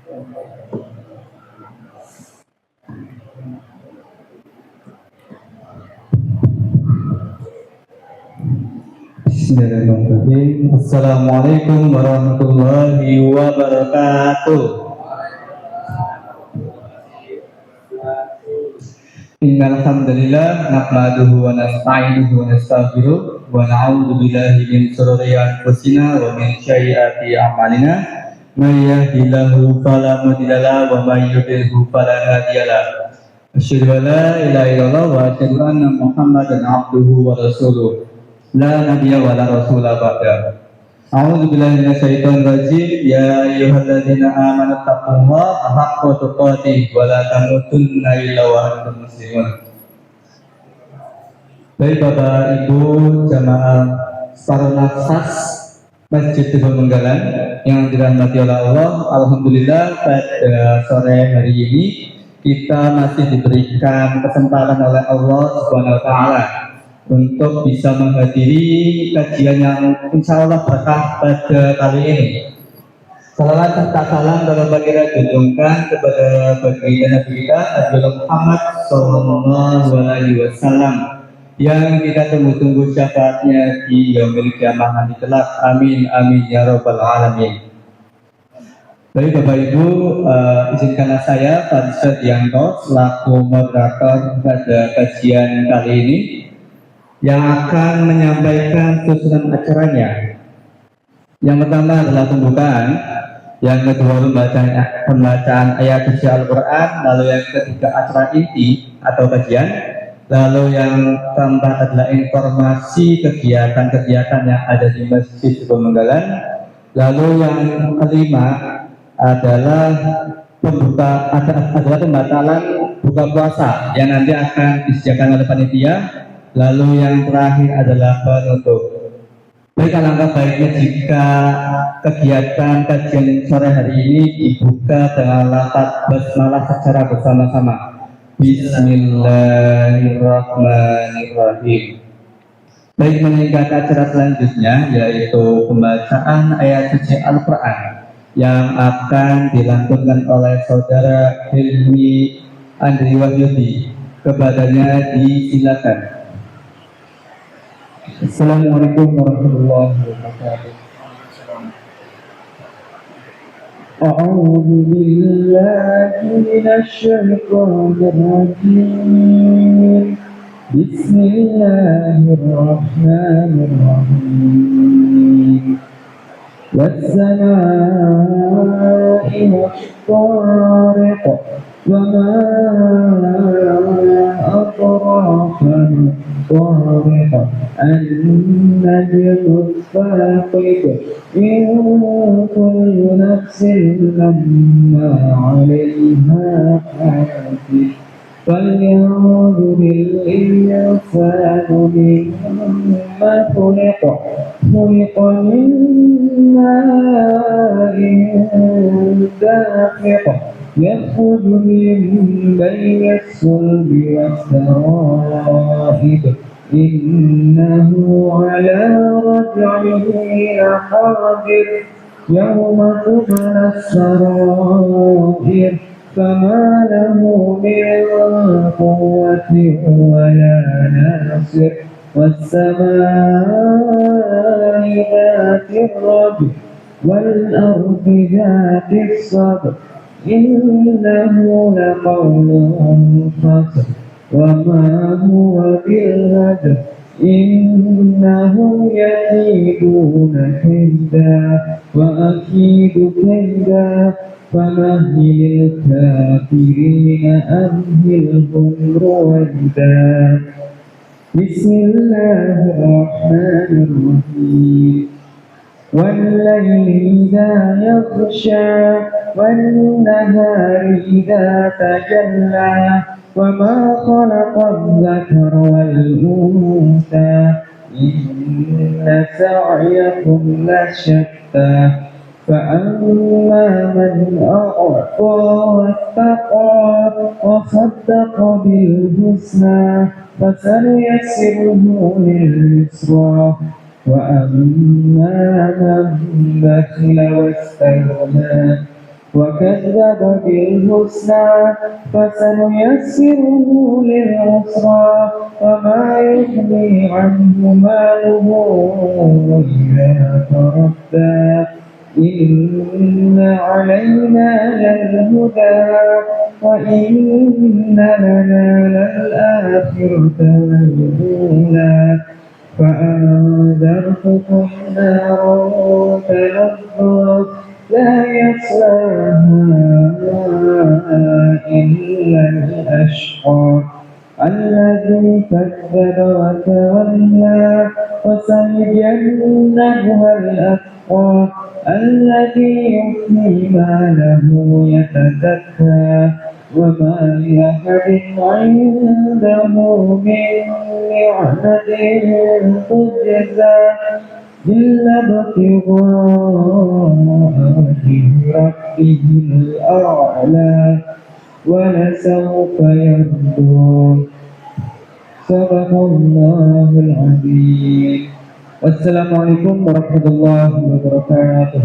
Bismillahirrahmanirrahim. Assalamualaikum warahmatullahi wabarakatuh. Innal hamdalillah nahmaduhu wa nasta'inuhu wa nastaghfiruh wa na'udzu billahi min shururi anfusina wa min sayyiati a'malina. May yahdihillahu fala mudilla lahu wa may yudlilhu fala hadiya lahu. Asyhadu an la ilaha illallah wa asyhadu anna Muhammadan abduhu wa rasuluh. La nabiyya wa la rasula ba'da. A'udzu billahi minasyaitonir rajim. Ya ayyuhalladzina amanu taqullaha haqqa tuqatih wa la tamutunna illa wa antum muslimun. Baik Bapak Ibu jamaah Sarul Nafas Masjid Pemenggalan yang dirahmati oleh Allah, alhamdulillah pada sore hari ini kita masih diberikan kesempatan oleh Allah Subhanahu wa taala untuk bisa menghadiri kajian yang insya Allah berkah pada kali ini. Salawat serta salam dalam baginda junjungkan kepada baginda Nabi kita Nabi Muhammad Sallallahu Alaihi Wasallam yang kita tunggu-tunggu syafaatnya di yaumil kiamah nanti kelak. Amin amin ya rabbal alamin. Baik Bapak Ibu, izinkanlah saya Farid Yanto selaku moderator pada kajian kali ini yang akan menyampaikan susunan acaranya. Yang pertama adalah pembukaan, yang kedua pembacaan ayat suci Al-Quran, lalu yang ketiga acara inti atau kajian, lalu yang keempat adalah informasi kegiatan-kegiatan yang ada di Masjid Pemenggalan, lalu yang kelima adalah pembatalan buka puasa yang nanti akan disediakan oleh panitia. Lalu yang terakhir adalah penutup. Baik, alangkah baiknya jika kegiatan kajian sore hari ini dibuka dengan lafaz basmalah secara bersama-sama. Bismillahirrahmanirrahim. Baik, meningkat acara selanjutnya yaitu pembacaan ayat suci Al-Quran yang akan dilantunkan oleh Saudara Hilmi Andri Wahyudi. Kepadanya disilakan. Assalamualaikum warahmatullahi wabarakatuh. A'udzu billahi minasy syaithanir rajim. Bismillahirrahmanirrahim. Was-samaa'i was-tariq wa ma adraka الطارق النجم الثاقب إن كل نفس لما عليها حافظ فلينظر الإنسان مما خلق من ماء دافق يخرج من بين الصلب والترائب إنه على رجعه لقادر يوم تبلى السرائر فما له من قوة ولا ناصر والسماء ذات الرجع والأرض ذات الصدع إنه لقول فصل وما هو بالهدى إنهم يكيدون كيدا وأكيد كيدا فمهل الكافرين أمهلهم رويدا بسم الله الرحمن الرحيم والليل إذا يغشى والنهار إذا تجلى وما خلق الذكر والأنثى إن سعيكم لشتى فأما من أعطى واتقى وصدق بالحسنى فسنيسره لليسرى وأما من بخل واستغنى وكذب بالحسنى فسنيسره للعسرى وما يغني عنه ماله إذا تردى إن علينا للهدى وإن لنا للآخرة والأولى فأنذرتكم نارا تلظى لا يصلاها إلا الأشقى الذي كذب وتولى وسيجنبها الأتقى الذي يؤتي ماله يتزكى وما لأحد عنده من نعمة تجزى إلا ابتغاء وجه ربه الأعلى ولسوف يرضى صدق الله العظيم. Wassalamualaikum warahmatullahi wabarakatuh.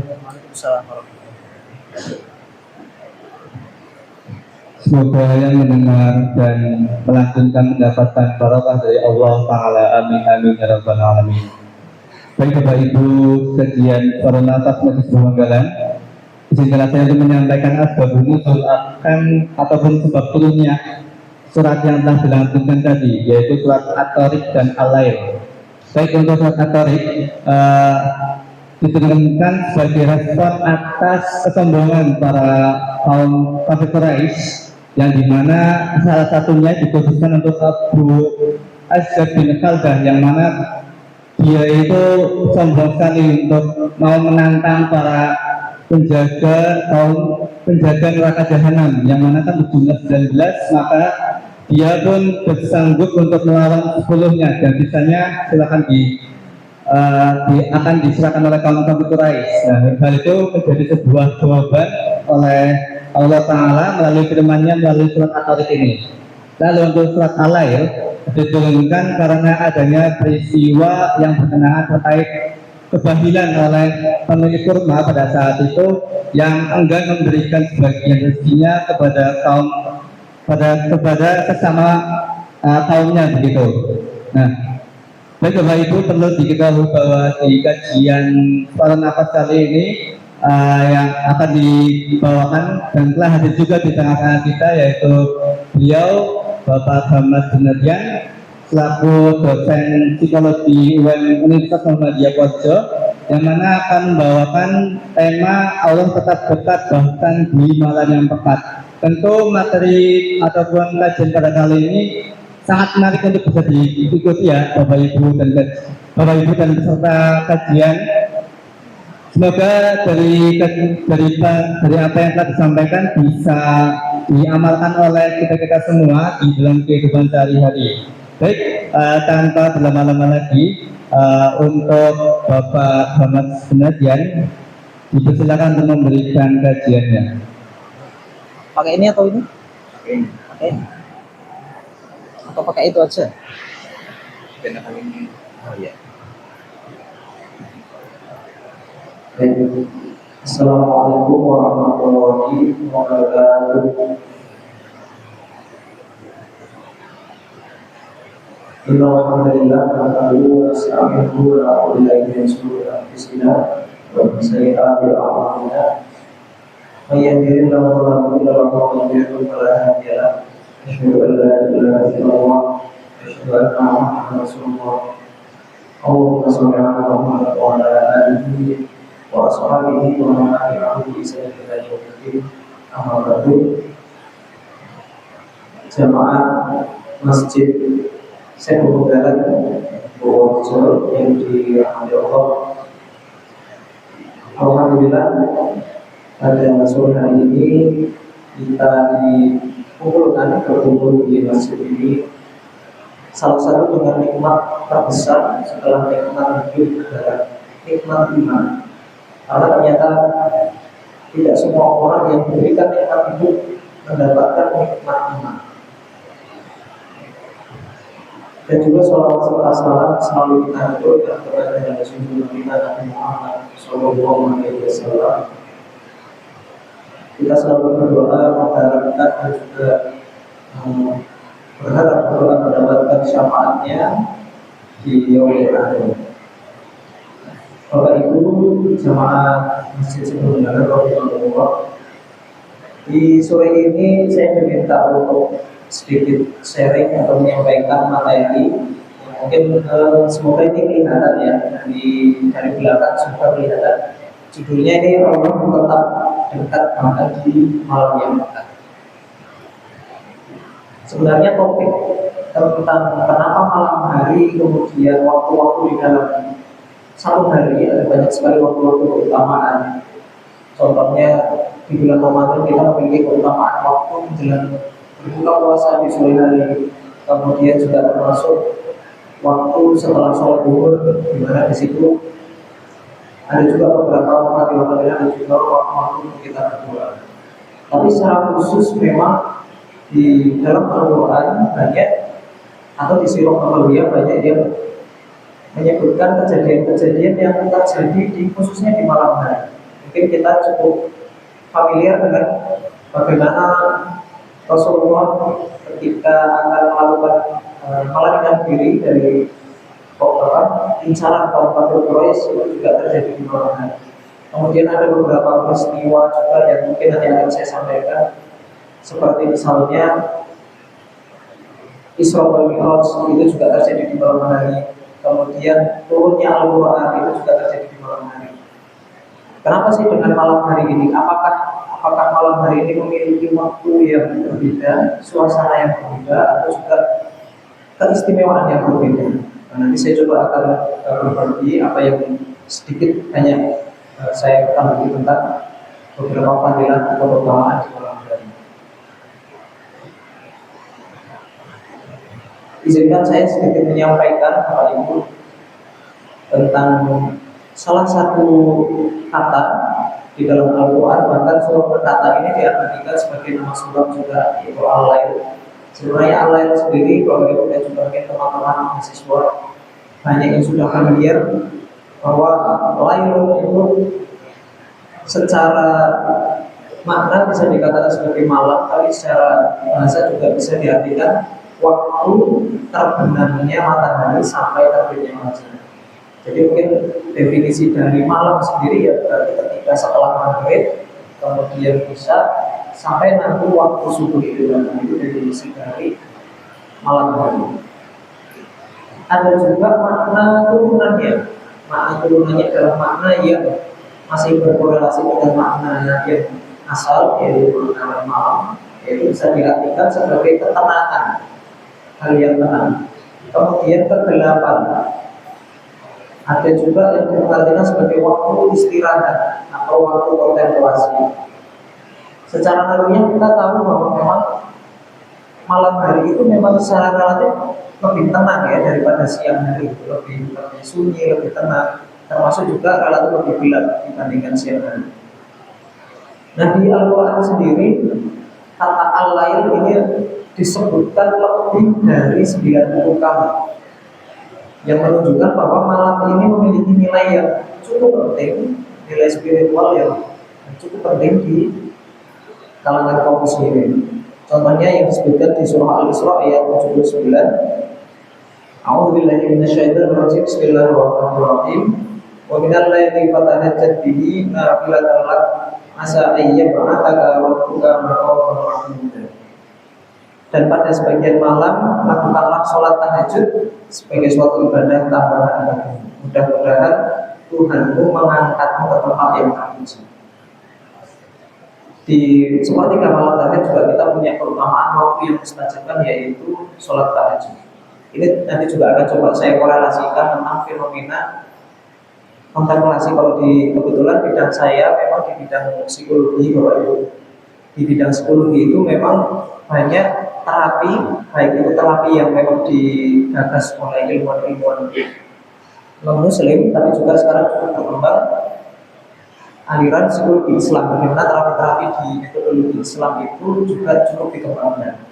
Semoga yang mendengar dan melanjutkan mendapatkan barokah dari Allah Ta'ala. Amin amin ya rabbal alamin. Baik Bapak Ibu sekalian para nafas Majelis Pemanggalan, izinkanlah saya untuk menyampaikan asbabun nuzul akan ataupun sebab turunnya surat yang telah dilanjutkan tadi, yaitu surat At-Tariq dan Al-Lail. Baik, untuk surat At-Tariq diturunkan sebagai respon atas kesombongan para kaum kafir Quraisy, yang dimana salah satunya dikhususkan untuk Abu Asyad bin Khaldah, yang mana dia itu sombong sekali untuk mau menantang para penjaga neraka jahanam, yang mana kan berjumlah 19, maka dia pun bersanggup untuk melawan 10-nya, dan sisanya silakan akan diserahkan oleh kaum kafir Quraisy. Nah, hal itu menjadi sebuah jawaban oleh Allah Ta'ala melalui firman-Nya melalui surat At-Tariq ini. Lalu untuk surat Al-Lail diturunkan karena adanya peristiwa yang berkenaan terkait kebahilan oleh pemilik kurma pada saat itu, yang enggan memberikan sebagian rezekinya kepada sesama kaumnya begitu. Nah, baik Bapak Ibu, perlu diketahui bahwa di kajian para nafas kali ini yang akan dibawakan dan telah hadir juga di tengah-tengah kita, yaitu beliau Bapak Ahmad Junadian selaku dosen psikologi UIN Universitas Muhammadiyah Purworejo, yang mana akan membawakan tema Allah tetap dekat bahkan di malam yang tepat. Tentu materi ataupun kajian pada kali ini sangat menarik untuk bisa diikuti ya Bapak Ibu dan peserta kajian. Semoga dari apa yang telah disampaikan bisa diamalkan oleh kita semua di dalam kehidupan sehari-hari. Baik, tanpa berlama-lama lagi, untuk Bapak Ahmad Junadian dipersilakan untuk memberikan kajiannya. Pakai ini atau ini? Pakai. Atau pakai itu aja? Oh iya. Assalamualaikum warahmatullahi wabarakatuh. Alhamdulillah, wa sallallahu alaihi wasallam. Wa sayyi'ati a'malina. May yahdihillahu fala mudilla lahu wa may yudlil fala hadiya lahu. Asyhadu an la ilaha illallah wa asyhadu anna Muhammadan rasulullah. Allahumma shalli ala Muhammad wa ala alihi wa ashabihi wa man tabi'ahum bi ihsan ila yaumil din. Amma ba'du. Jamaah Masjid Syekhul Mubarak Purworejo yang dirahmati Allah. Alhamdulillah, pada sore hari ini kita berkumpul di masjid ini. Salah satu dengan nikmat terbesar setelah nikmat hidup adalah nikmat iman. Karena ternyata tidak semua orang yang diberikan nikmat hidup mendapatkan nikmat iman. Dan juga sholawat serta salam selalu kita haturkan kepada Rasulullah kita Nabi Muhammad Sallallahu Alaihi Wasallam. Kita selalu berdoa mengharapkan dan juga eh, berharap berdoa mendapatkan syafaatnya di yaumil akhir. Bapak Ibu jamaah Masjid Sebenarnya Rasulullah, di sore ini saya diminta untuk sedikit sharing atau menyampaikan materi. Mungkin semoga ini kelihatan ya dari belakang semoga kelihatan. Judulnya ini Allah tetap dekat bahkan di malam yang dekat. Sebenarnya topik tentang kenapa malam hari kemudian waktu-waktu di dalam satu hari ada banyak sekali waktu-waktu keutamaan. Contohnya di bulan Ramadan kita memiliki keutamaan waktu menjelang berbuka puasa di sore hari. Kemudian juga termasuk waktu setelah sholat zuhur, di mana di situ ada juga beberapa fadilah-fadilah dan juga waktu-waktu untuk kita berdoa. Tapi secara khusus memang di dalam Al-Quran banyak atau di Sirah Nabawiyah banyak yang menyebutkan kejadian-kejadian yang terjadi khususnya di malam hari. Mungkin kita cukup familiar dengan bagaimana Rasulullah ketika akan melakukan melarikan diri dari incaran kaum kafir Quraisy itu juga terjadi di malam hari. Kemudian ada beberapa peristiwa juga yang mungkin nanti akan saya sampaikan, seperti misalnya Isra wal Mi'raj itu juga terjadi di malam hari. Kemudian turunnya Al-Quran itu juga terjadi di malam hari. Kenapa sih dengan malam hari ini? Apakah malam hari ini memiliki waktu yang berbeda, suasana yang berbeda, atau juga keistimewaan yang berbeda? Nah, nanti saya coba akan berbagi apa yang sedikit banyak saya ketahui tentang beberapa fadilah atau keutamaan di malam hari. Izinkan saya sedikit menyampaikan Bapak Ibu tentang salah satu kata di dalam Al-Quran. Bahkan surah kata ini diartikan sebagai nama surah juga, yaitu Al-Lail. Sebenarnya Al-Lail sendiri, Bapak Ibu dan juga mungkin teman-teman mahasiswa banyak yang sudah familiar bahwa Lail itu secara makna bisa dikatakan sebagai malam, tapi secara bahasa juga bisa diartikan waktu terbenamnya matahari sampai terbitnya matahari. Jadi mungkin definisi dari malam sendiri ya berarti ketika setelah maghrib kemudian isya sampai nanti waktu subuh itu definisi dari malam hari. Ada juga makna turunannya. Makna turunannya adalah makna yang masih berkorelasi dengan makna yang asal, yaitu makna malam, yaitu bisa diartikan sebagai ketenangan, hal yang tenang. Kemudian kegelapan, ada juga yang diartikan sebagai waktu istirahat atau waktu kontemplasi. Secara naruhnya kita tahu bahwa memang malam hari itu memang secara relatif lebih tenang ya daripada siang hari, lebih sunyi, lebih tenang, termasuk juga relatif lebih gelap dibandingkan siang hari. Nah, di Al-Quran sendiri kata Al-Lail ini disebutkan lebih dari 90 kali, yang menunjukkan bahwa malam ini memiliki nilai yang cukup penting, nilai spiritual yang cukup penting di kalangan kaum muslimin. Contohnya yang disebutkan di surah Al-Isra ayat 79. A'udzubillahi minasyaitonir rajim. Bismillahirrahmanirrahim. Wa minal laili fatahajjat bihi nafilatan lak asa ayyab'ataka rabbuka maqaman mahmuda. Dan pada sebagian malam lakukanlah sholat tahajud sebagai suatu ibadah tambahan bagimu. Mudah-mudahan Tuhanmu mengangkatmu ke tempat yang terpuji. Di sepertiga malam tadi juga kita punya keutamaan waktu yang mustajabkan, yaitu sholat tahajud. Ini nanti juga akan coba saya korelasikan tentang fenomena kontemplasi. Kalau di kebetulan bidang saya memang di bidang psikologi, Bapak Ibu. Di bidang psikologi itu memang banyak terapi, baik itu terapi yang memang digagas oleh ilmuwan-ilmuwan non-muslim, tapi juga sekarang cukup berkembang aliran psikologi Islam. Bagaimana terapi-terapi di metodologi Islam itu juga cukup dikembangkan.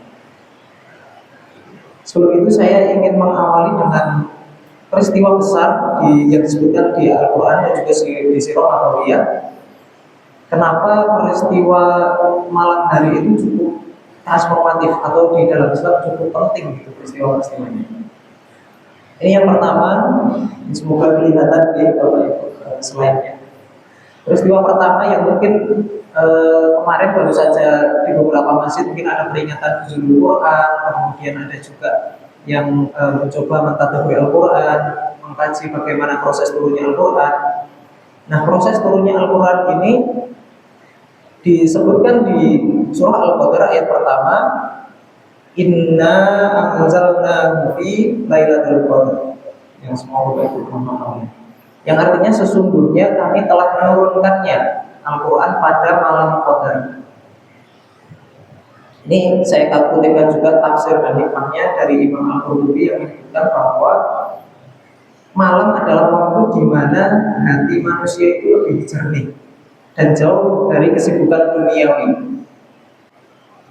Sebelum itu saya ingin mengawali dengan peristiwa besar yang disebutkan di Al-Quran dan juga di Sirah Nabawiyah, Kenapa peristiwa malam hari itu cukup transformatif atau di dalam Islam cukup penting gitu peristiwa-peristiwanya. Ini yang pertama, semoga kelihatan di Bapak Ibu slide-nya. Peristiwa pertama yang mungkin kemarin baru saja di beberapa masjid mungkin ada peringatan nuzulul Quran, kemudian ada juga yang mencoba mentadabbur Al-Quran, mengkaji bagaimana proses turunnya Al-Quran. Nah, proses turunnya Al-Quran ini disebutkan di surah Al-Baqarah ayat pertama, Inna anzalnahu fi lailatul qadar. Yang semua Bapak Ibu memahami. Yang artinya sesungguhnya kami telah menurunkannya Al-Quran pada malam Qadar. Ini saya kutipkan juga tafsir dan hikmahnya dari Imam Al-Qurtubi yang menyebutkan bahwa malam adalah waktu di mana hati manusia itu lebih jernih dan jauh dari kesibukan duniawi.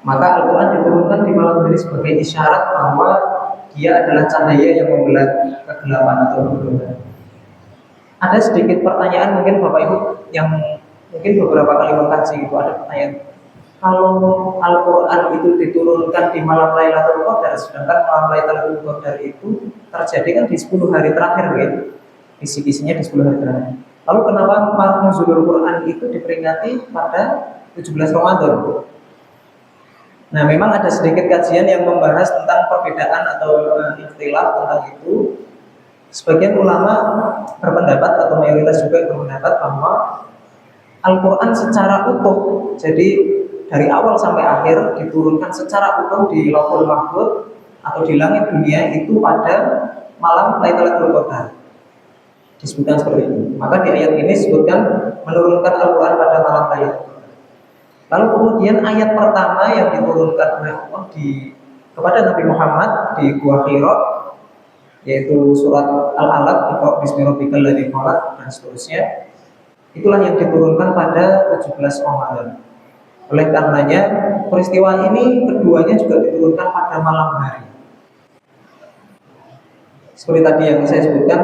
Maka Al-Quran diturunkan di malam hari sebagai isyarat bahwa dia adalah cahaya yang membelah kegelapan atau kegelapan. Ada sedikit pertanyaan mungkin Bapak Ibu yang mungkin beberapa kali mengkaji itu ada pertanyaan. Kalau Al-Quran itu diturunkan di malam Lailatul Qadar, sedangkan malam Lailatul Qadar itu terjadi kan di 10 hari terakhir, kan? Kisi-kisinya di 10 hari terakhir. Lalu kenapa nuzulul Quran itu diperingati pada 17 Ramadan? Nah, memang ada sedikit kajian yang membahas tentang perbedaan atau ikhtilaf tentang itu. Sebagian ulama berpendapat atau mayoritas juga berpendapat bahwa Al-Quran secara utuh, jadi dari awal sampai akhir diturunkan secara utuh di Lauhul Mahfuz atau di langit dunia itu pada malam Lailatul Qadar. Disebutkan seperti itu. Maka di ayat ini disebutkan menurunkan Al-Quran pada malam Lailatul Qadar. Lalu kemudian ayat pertama yang diturunkan oleh Allah kepada Nabi Muhammad di Gua Hira, yaitu surat Al-Alaq, Iqra bismi rabbikal ladzi khalaq dan seterusnya. Itulah yang diturunkan pada 17 Ramadan. Oleh karenanya peristiwa ini keduanya juga diturunkan pada malam hari. Seperti tadi yang saya sebutkan,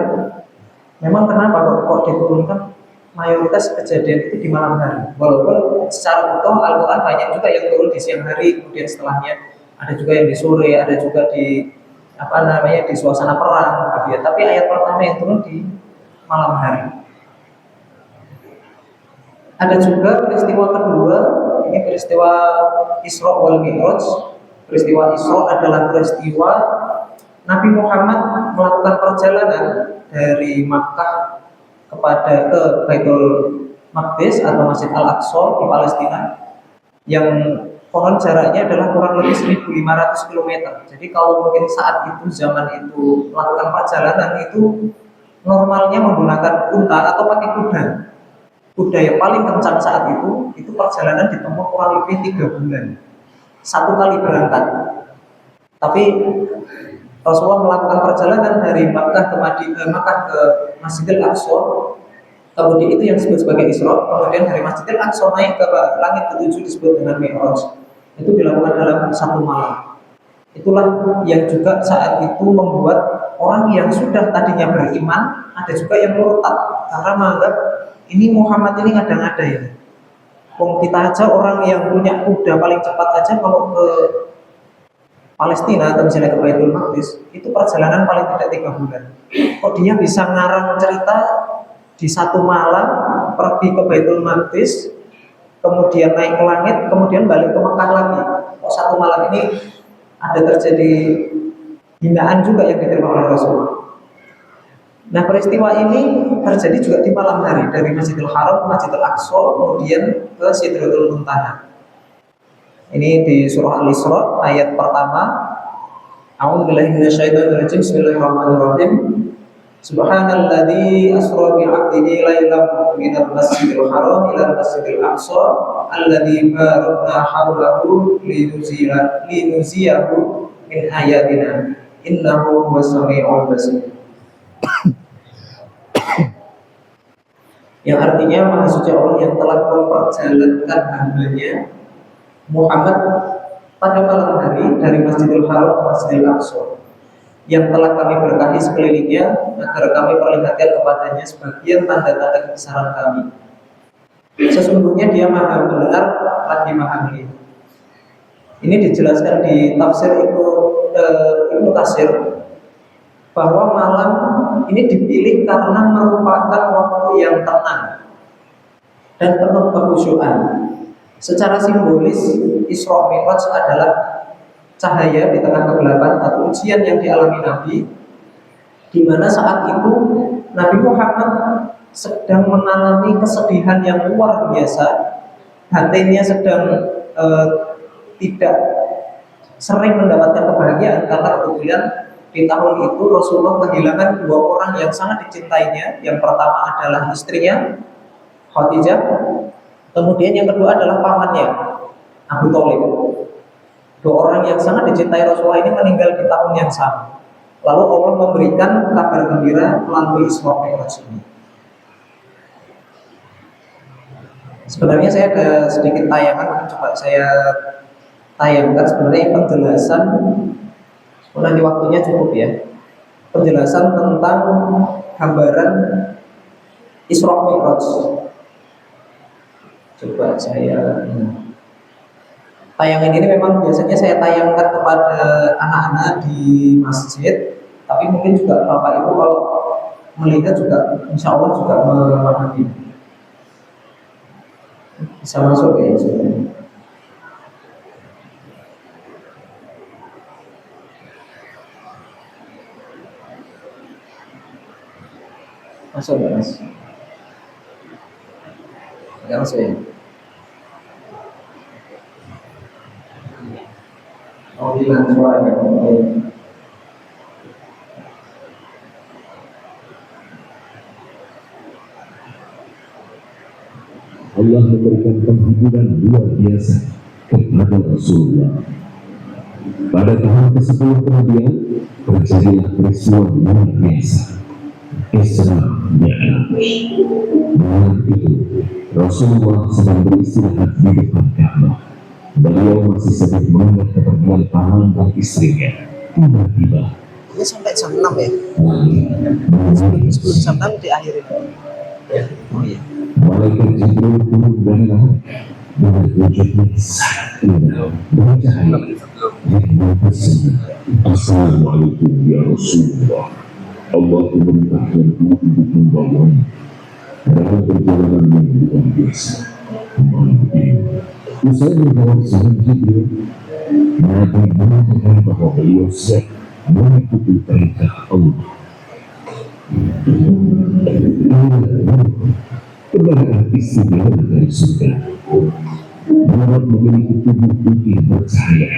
memang kenapa kok diturunkan mayoritas kejadian itu di malam hari. Walaupun secara utuh Al-Quran banyak juga yang turun di siang hari, kemudian setelahnya ada juga yang di sore, ada juga di di suasana perang, gitu ya. Tapi ayat pertama yang turun di malam hari. Ada juga peristiwa kedua, ini peristiwa Isra wal Mi'raj. Peristiwa Isra adalah peristiwa Nabi Muhammad melakukan perjalanan dari Makkah ke Baitul Maqdis atau Masjid Al-Aqsa di Palestina, yang konon jaraknya adalah kurang lebih 1.500 km. Jadi kalau mungkin saat itu, zaman itu melakukan perjalanan itu normalnya menggunakan unta atau pakai kuda. Kuda yang paling kencang saat itu perjalanan ditempuh kurang lebih 3 bulan. 1 kali berangkat. Tapi Rasulullah melakukan perjalanan dari Makkah ke Masjidil Aqsa. Kemudian itu yang disebut sebagai Isra. Kemudian dari Masjidil Aqsa naik ke langit ke-7 disebut dengan Mi'raj. Itu dilakukan dalam 1 malam. Itulah yang juga saat itu membuat orang yang sudah tadinya beriman, ada juga yang murtad karena menganggap ini Muhammad ini ngada-ngada ya. Kita aja orang yang punya kuda paling cepat aja kalau ke Palestina atau misalnya ke Baitul Maqdis itu perjalanan paling tidak 3 bulan. Kok dia bisa ngarang cerita di 1 malam pergi ke Baitul Maqdis, kemudian naik ke langit, kemudian balik ke Mekah lagi. Kok 1 malam ini ada terjadi hinaan juga yang diterima oleh Rasulullah. Nah, peristiwa ini terjadi juga di malam hari dari Masjidil Haram ke Masjidil Aqsa, kemudian ke Sidratul Muntaha. Ini di surah Al-Isra ayat pertama. A'udzubillahi minasyaitonir rajim. Bismillahirrahmanirrahim. Subhanalladzi asra bi 'abdihi lailan minal masjidil haram ilal masjidil aqsa alladzi barakna hawlahu linuziyahu min ayatina innahu huwas samiul basir. Yang artinya Maha Suci Allah yang telah memperjalankan hambanya Muhammad pada malam hari dari Masjidil Haram ke Masjidil Aqsa, yang telah kami berkahi sekelilingnya agar kami perlihatkan kepadanya sebagian tanda-tanda kebesaran kami. Sesungguhnya dia maha mendengar lagi maha melihat. Ini dijelaskan di tafsir Ibnu Katsir bahwa malam ini dipilih karena merupakan waktu yang tenang dan penuh kekhusyuan. Secara simbolis, Isra Mi'raj adalah cahaya di tengah kegelapan atau ujian yang dialami Nabi, di mana saat itu Nabi Muhammad sedang mengalami kesedihan yang luar biasa. Hatinya sedang tidak sering mendapatkan kebahagiaan karena kebetulan di tahun itu Rasulullah kehilangan dua orang yang sangat dicintainya. Yang pertama adalah istrinya Khadijah, kemudian yang kedua adalah pamannya Abu Thalib. Dua orang yang sangat dicintai Rasulullah ini meninggal di tahun yang sama. Lalu Allah memberikan kabar gembira melalui Isra Mi'raj ini. Sebenarnya saya ada sedikit tayangan, coba saya tayangkan sebenarnya penjelasan. Nanti waktunya cukup ya. Penjelasan tentang gambaran Isra Mi'raj. Coba saya tayangan ini memang biasanya saya tayangkan kepada anak-anak di masjid, tapi mungkin juga Bapak Ibu kalau melihat juga insya Allah juga memahami. Bisa masuk ya? Masuk ya Mas? Enggak masuk ya? Oh, hilang suaranya. Allah memberikan penghiburan luar biasa kepada Rasulullah. Pada tahun ke-10 kemudian terjadilah peristiwa luar biasa, Isra Mi'raj. Malam itu Rasulullah sedang beristirahat di depan Ka'bah. Beliau masih sedang mengenal kepergian paman dan istrinya. Tiba-tiba Ini sampai jam 6 ya? sebelum Jam 6 diakhirin. Ya. Oh iya. malaikat Jibril turun dari langit dengan wujudnya sangat indah dan cahaya. Dia berpesan, Assalamualaikum ya Rasulullah. Allah memerintahkan untuk membawamu dalam perjalanan yang luar biasa. Malam ini, usai menjawab salam Jibril, Nabi mengatakan bahwa beliau siap mengikuti perintah Allah. Keberadaan istimewa dari surga. Muhammad memiliki tubuh putih bercahaya.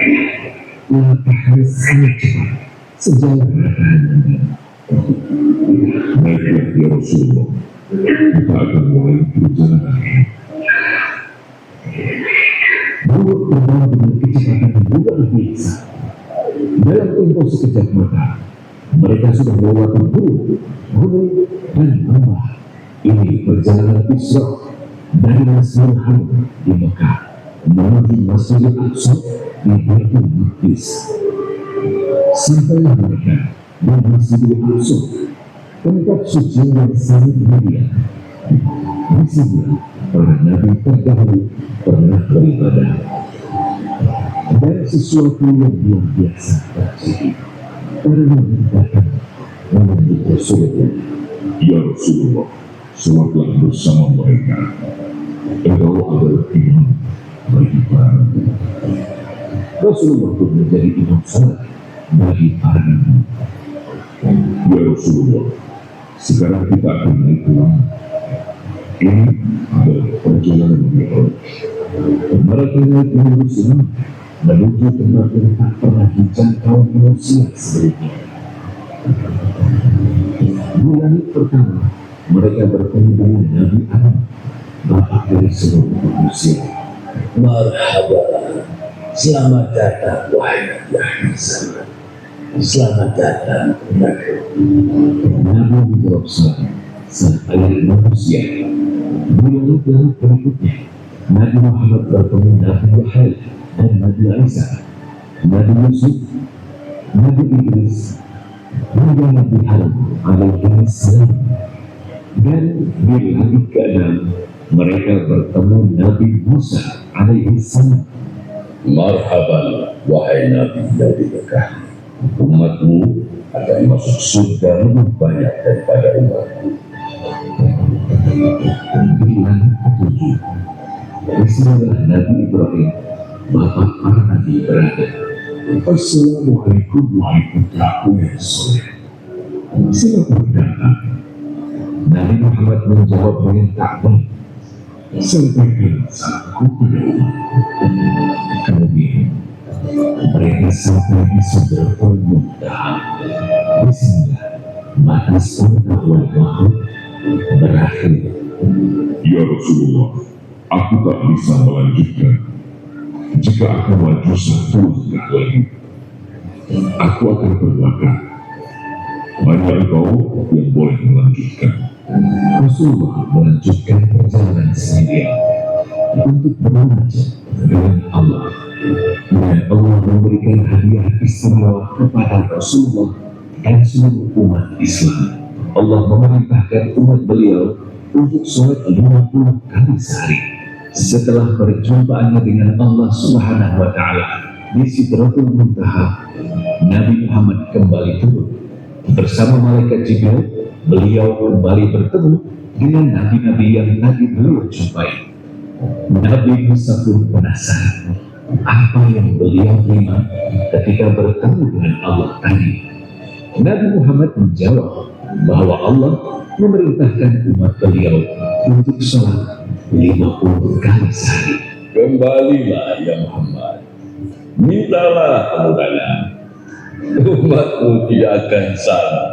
Langkahnya sangat cepat, sejauh matahari. Baiklah ya Rasulullah, kita akan mulai perjalanan ini. Muhammad terbang dengan kecepatan yang luar biasa. Dalam tempo sekejap mata, mereka sudah melewati gunung dan lembah. Ini perjalanan Isra dari Masjidil Haram di Mekah menuju Masjidil Aqsa di Baitul Maqdis. Sampailah mereka di Masjidil Aqsa, tempat suci yang sangat mulia. Di sini para nabi terdahulu pernah beribadah. Dan sesuatu yang luar biasa terjadi. Para nabi datang menyambut Rasulullah. Ya Rasulullah, sholatlah bersama mereka. Engkau adalah imam bagi para nabi. Rasulullah pun menjadi imam salat bagi para nabi. Ya Rasulullah, sekarang kita akan naik pulang. Ini adalah perjalanan Mi'raj. Mereka naik menuju sana, menuju tempat yang tak pernah dijangkau manusia sebelumnya. Di langit pertama, mereka bertemu dengan Nabi Adam, bapak dari seluruh manusia. Marhaba, selamat datang wahai Nabi Isa. Selamat datang Nabi. Nabi menjawab salam saat ayah manusia. Di langit berikutnya, Nabi Muhammad bertemu Nabi Muhammad dan Nabi Isa, Nabi Yusuf, Nabi Idris, hingga Nabi Harun alaihi salam. Dan di langit ke-6 mereka bertemu Nabi Musa alaihi salam. Marhaban wahai Nabi yang diberkahi, umatmu akan masuk surga lebih banyak daripada umatku. Di langit ke-7 Bismillah Nabi Ibrahim, bapak para nabi, berada. Assalamualaikum wahai putraku yang soleh, silakan datang. Nabi Muhammad menjawab dengan takbir, sampaikan salamku pada umatku. Kemudian mereka sampai di Sidratul Muntaha. Bismillah, batas pengetahuan makhluk berakhir. Ya Rasulullah, aku tak bisa melanjutkan. Jika aku maju satu langkah lagi, aku akan terbakar. Hanya engkau yang boleh melanjutkan. Rasulullah melanjutkan perjalanan sendirian untuk bermunajat dengan Allah. Dan Allah memberikan hadiah istimewa kepada Rasulullah dan seluruh umat Islam. Allah memerintahkan umat beliau untuk sholat 50 kali sehari. Setelah perjumpaannya dengan Allah Subhanahu wa Ta'ala di Sidratul Muntaha, Nabi Muhammad kembali turun bersama malaikat Jibril. Beliau kembali bertemu dengan nabi-nabi yang tadi beliau jumpai. Nabi Musa pun penasaran apa yang beliau terima ketika bertemu dengan Allah tadi. Nabi Muhammad menjawab bahwa Allah memerintahkan umat beliau untuk sholat 50 kali sehari. Kembalilah ya Muhammad, mintalah kemudahan, umatmu tidak akan salah.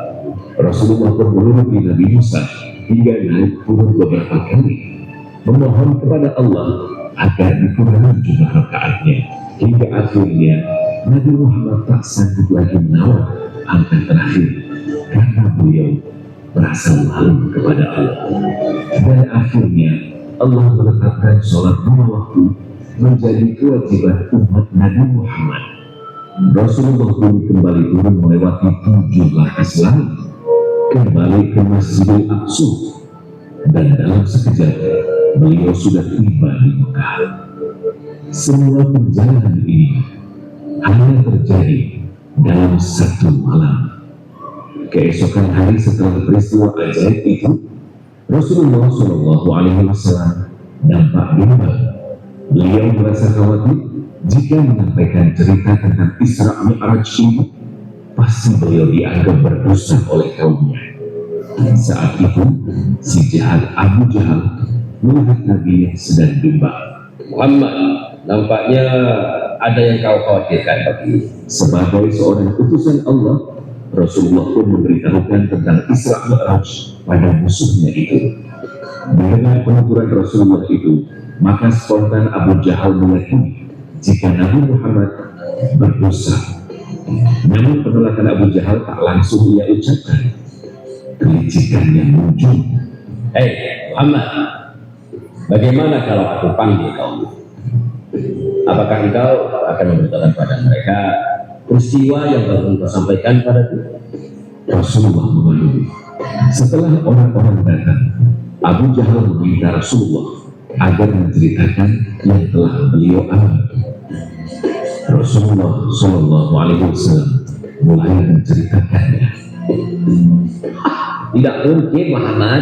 Rasulullah pun menuruti Nabi Musa hingga naik turun beberapa kali, memohon kepada Allah agar dikurangi jumlah rakaatnya, hingga akhirnya Nabi Muhammad tak sanggup lagi menawar angka terakhir karena beliau merasa malu kepada Allah. Dan akhirnya Allah menetapkan sholat 5 waktu menjadi kewajiban umat Nabi Muhammad. Rasulullah pun kembali turun melewati 7 lapis langit, kembali ke Masjidil Aqsa, dan dalam sekejap beliau sudah tiba di Mekah. Semua perjalanan ini hanya terjadi dalam satu malam. Keesokan hari setelah peristiwa ajaib itu, Rasulullah SAW nampak bimbang. Beliau merasa khawatir jika menyampaikan cerita tentang Isra Mi'raj ini, pasti beliau dianggap berdosa oleh kaumnya. Saat itu, si jahat Abu Jahal melihat Nabi yang sedang bimbang. Muhammad, nampaknya ada yang kau khawatirkan bagi. Sebagai seorang utusan Allah, Rasulullah pun memberitahukan tentang Isra Mi'raj pada musuhnya itu. Mendengar penuturan Rasulullah itu, maka spontan Abu Jahal meyakini jika Nabi Muhammad berdosa. Namun penolakan Abu Jahal tak langsung ia ucapkan. Kelicikannya muncul. Hei Muhammad, bagaimana kalau aku panggil kamu? Apakah engkau akan memberitahukan pada mereka peristiwa yang baru engkau sampaikan padaku? Rasulullah memanggil. Setelah orang-orang datang, Abu Jahal meminta Rasulullah agar menceritakan yang telah beliau alami. Rasulullah SAW mulai menceritakannya. Tidak mungkin Muhammad,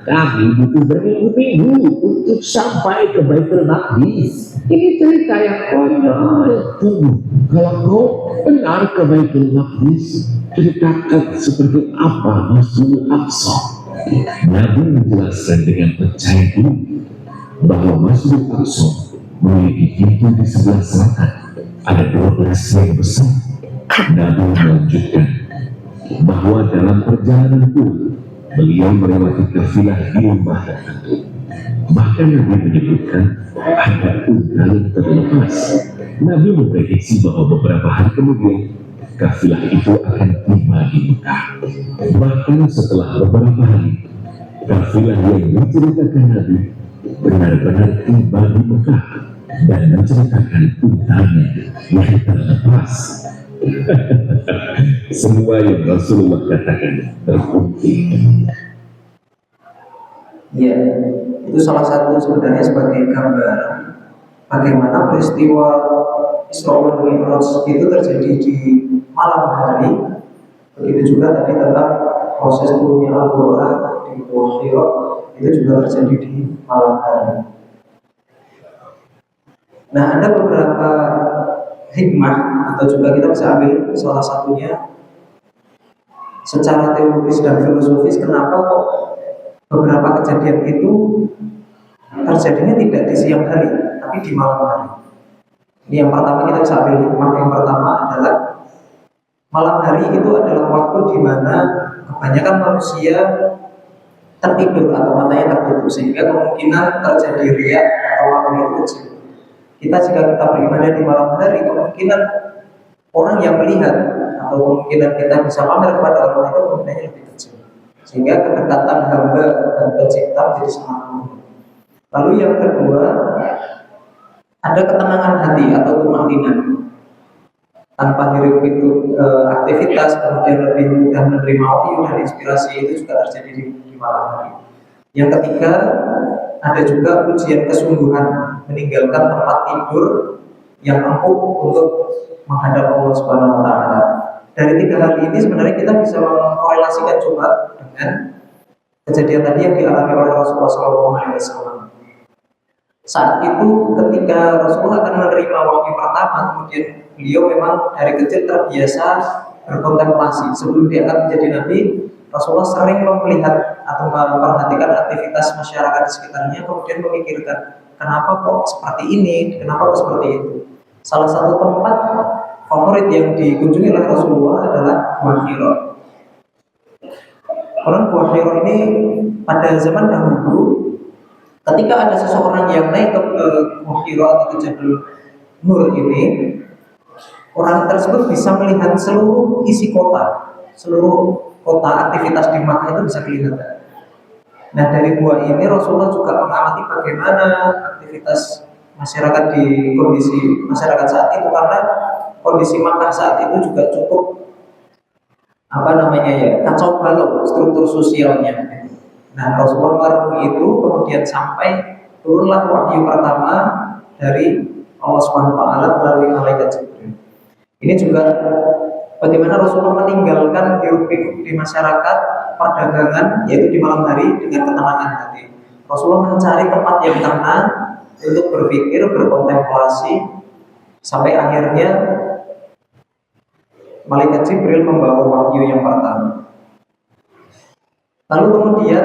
kami butuh berminggu-minggu untuk sampai ke Baitul Maqdis. Ini cerita yang konyol. Tunggu, kalau kau benar ke Baitul Maqdis, ceritakan seperti apa Masjidil Aqsa. Nabi menjelaskan dengan percaya diri bahwa Masjidil Aqsa memiliki pintu di sebelah selatan. Ada 12 yang besar. Nabi melanjutkan bahwa dalam perjalanan pun beliau melewati kafilah di lembah tertentu. Bahkan Nabi menyebutkan ada unta yang terlepas. Nabi memprediksi bahwa beberapa hari kemudian kafilah itu akan tiba di Mekah. Bahkan setelah beberapa hari, kafilah yang diceritakan Nabi benar-benar tiba di Mekah dan menceritakan untanya yang terlepas. Semua yang Rasulullah katakan terbukti. Ya, itu salah satu sebenarnya sebagai gambaran bagaimana peristiwa Isra wal Mi'raj itu terjadi di malam hari. Begitu juga tadi tentang proses turunnya Al-Quran di Gua Hira itu juga terjadi di malam hari. Nah, ada beberapa hikmah atau juga kita bisa ambil salah satunya secara teologis dan filosofis, kenapa kok beberapa kejadian itu terjadinya tidak di siang hari tapi di malam hari. Ini yang pertama kita bisa ambil hikmah yang pertama adalah malam hari itu adalah waktu di mana kebanyakan manusia tertidur atau matanya tertutup, sehingga kemungkinan terjadi riya atau waktu itu kecil. Jika kita beribadah di malam hari, kemungkinan orang yang melihat atau kemungkinan kita bisa pamer kepada orang itu kemungkinannya lebih kecil, sehingga kedekatan hamba dan pencipta menjadi sangat mudah. Lalu yang kedua, ada ketenangan hati atau tumanina, tanpa hiruk pikuk aktivitas, kemudian lebih mudah menerima wahyu dan inspirasi itu juga terjadi di malam hari. Yang ketiga, ada juga ujian kesungguhan, meninggalkan tempat tidur yang empuk untuk menghadap Allah Subhanahu wa taala. Dari tiga hal ini sebenarnya kita bisa mengkorelasikan coba dengan kejadian tadi yang dialami oleh Rasulullah SAW. Saat itu ketika Rasulullah akan menerima wahyu pertama, kemudian beliau memang dari kecil terbiasa berkontemplasi. Sebelum dia akan menjadi nabi, Rasulullah sering melihat atau memperhatikan aktivitas masyarakat di sekitarnya, kemudian memikirkan kenapa kok seperti ini, kenapa kok seperti itu. Salah satu tempat favorit yang dikunjungi oleh Rasulullah adalah Gua Hira. Orang Gua Hira ini pada zaman dahulu, ketika ada seseorang yang naik ke Gua Hira atau ke Jabal Nur ini, orang tersebut bisa melihat seluruh isi kota, seluruh kota, aktivitas di Makkah itu bisa kelihatan. Nah, dari gua ini Rasulullah juga mengamati bagaimana aktivitas masyarakat di kondisi masyarakat saat itu, karena kondisi Makkah saat itu juga cukup kacau balau struktur sosialnya. Nah, Rasulullah merenungi itu, kemudian sampai turunlah wahyu pertama dari Allah Subhanahu wa taala melalui malaikat Jibril. Ini juga bagaimana Rasulullah meninggalkan hiruk-pikuk di masyarakat perdagangan, yaitu di malam hari, dengan ketenangan hati. Rasulullah mencari tempat yang tenang untuk berpikir, berkontemplasi, sampai akhirnya malaikat Jibril membawa wahyu yang pertama. Lalu kemudian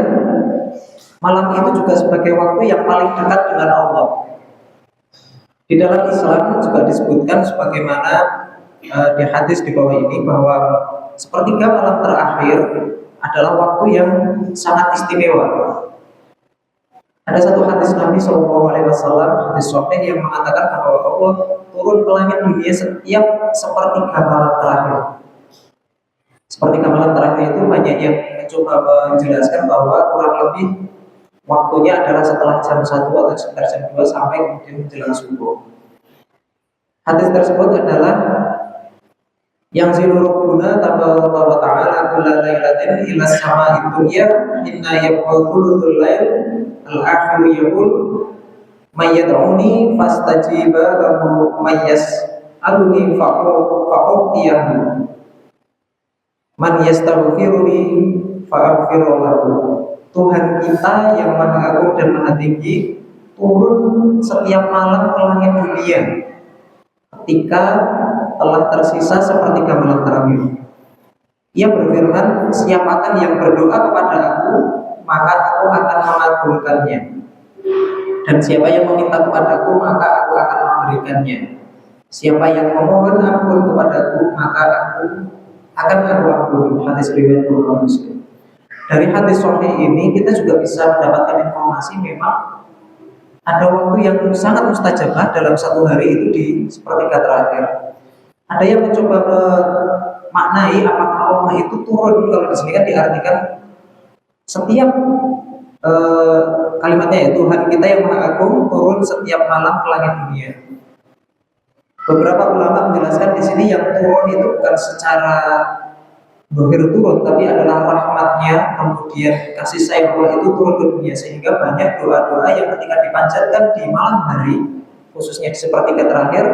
malam itu juga sebagai waktu yang paling dekat dengan Allah. Di dalam Islam juga disebutkan sebagaimana di hadis di bawah ini, bahwa sepertiga malam terakhir adalah waktu yang sangat istimewa. Ada satu hadis Nabi SAW, hadis sahih, yang mengatakan bahwa Allah turun ke langit dunia setiap sepertiga malam terakhir. Sepertiga malam terakhir itu banyak yang mencoba menjelaskan bahwa kurang lebih waktunya adalah setelah jam 1 atau sekitar jam 2 sampai kemudian menjelang subuh. Hadis tersebut adalah yang zilurubuna tabaraka wa ta'ala kulla lailatin ila sama'i dunya inna yaqulu lail al-akhir yaqul may yad'uni fastajiba lahu may yas'aluni fa'utiyahu man yastaghfiruni fa'aghfiru lahu. Tuhan kita yang maha agung dan maha tinggi turun setiap malam ke langit dunia ketika telah tersisa sepertiga malam terakhir. Ia berfirman, siapakah yang berdoa kepada aku, maka aku akan mengabulkannya. Dan siapa yang meminta kepada aku, maka aku akan memberikannya. Siapa yang memohon ampun kepada aku, maka aku akan ampuni. Hadis riwayat Bukhari Muslim. Dari hadis sahih ini kita juga bisa mendapatkan informasi memang ada waktu yang sangat mustajabah dalam satu hari itu di sepertiga terakhir. Ada yang mencoba memaknai apakah Allah itu turun, kalau di sini kan diartikan setiap kalimatnya ya, Tuhan kita yang maha agung turun setiap malam ke langit dunia. Beberapa ulama menjelaskan di sini yang turun itu bukan secara Dohir turun, tapi adalah rahmatnya, kemudian kasih sayang Allah itu turun ke dunia, sehingga banyak doa-doa yang ketika dipanjatkan di malam hari, khususnya di sepertiga terakhir,